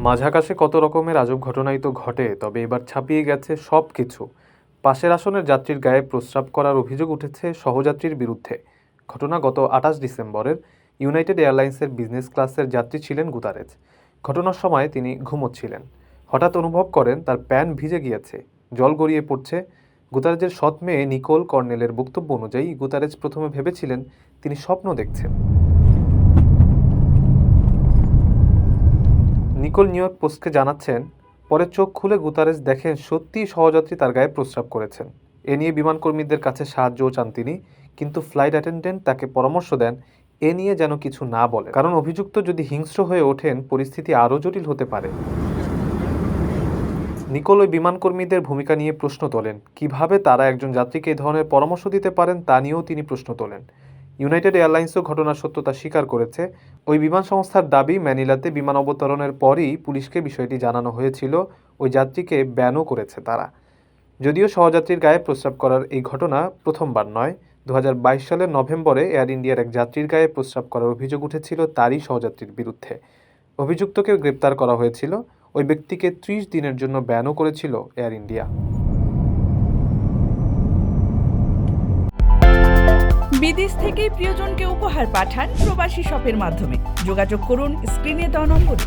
মাঝ আকাশে কত রকমের আজব ঘটনাই তো ঘটে, তবে এবার ছাপিয়ে গেছে সব কিছু। পাশের আসনের যাত্রীর গায়ে প্রস্রাব করার অভিযোগ উঠেছে সহযাত্রীর বিরুদ্ধে। ঘটনা গত ২৮ ডিসেম্বরের। ইউনাইটেড এয়ারলাইন্সের বিজনেস ক্লাসের যাত্রী ছিলেন গুতারেজ। ঘটনার সময় তিনি ঘুমোচ্ছিলেন। হঠাৎ অনুভব করেন তার প্যান্ট ভিজে গিয়েছে, জল গড়িয়ে পড়ছে। গুতারেজের সৎ মেয়ে নিকোল কর্নেলের বক্তব্য অনুযায়ী গুতারেজ প্রথমে ভেবেছিলেন তিনি স্বপ্ন দেখছেন। নিকোল নিউ ইয়র্ক পোস্টকে জানাচ্ছেন, পরে চোখ খুলে গুতারেজ দেখেন সত্যিই সহযাত্রী তার গায়ে প্রস্রাব করেছেন। এ নিয়ে বিমানকর্মীদের কাছে সাহায্যও চান তিনি, কিন্তু ফ্লাইট অ্যাটেন্ডেন্ট তাকে পরামর্শ দেন এ নিয়ে যেন কিছু না বলে, কারণ অভিযুক্ত যদি হিংস্র হয়ে ওঠেন পরিস্থিতি আরও জটিল হতে পারে। নিকোল ওই বিমানকর্মীদের ভূমিকা নিয়ে প্রশ্ন তোলেন, কিভাবে তারা একজন যাত্রীকে এই ধরনের পরামর্শ দিতে পারেন তা নিয়েও তিনি প্রশ্ন তোলেন। ইউনাইটেড এয়ারলাইন্সও ঘটনার সত্যতা স্বীকার করেছে। ওই বিমান সংস্থার দাবি, ম্যানিলাতে বিমান অবতরণের পরই পুলিশকে বিষয়টি জানানো হয়েছিল। ওই যাত্রীকে ব্যানও করেছে তারা। যদিও সহযাত্রীর গায়ে প্রস্রাব করার এই ঘটনা প্রথমবার নয়। ২০২২ সালের নভেম্বরে এয়ার ইন্ডিয়ার এক যাত্রীর গায়ে প্রস্রাব করার অভিযোগ উঠেছিল তারই সহযাত্রীর বিরুদ্ধে। অভিযুক্তকে গ্রেপ্তার করা হয়েছিল। ওই ব্যক্তিকে ৩০ দিনের জন্য ব্যানও করেছিল এয়ার ইন্ডিয়া। বিদেশ থেকে প্রিয়জনকে উপহার পাঠান প্রবাসী শপের মাধ্যমে। যোগাযোগ করুন স্ক্রিনে দেওয়া নম্বরে।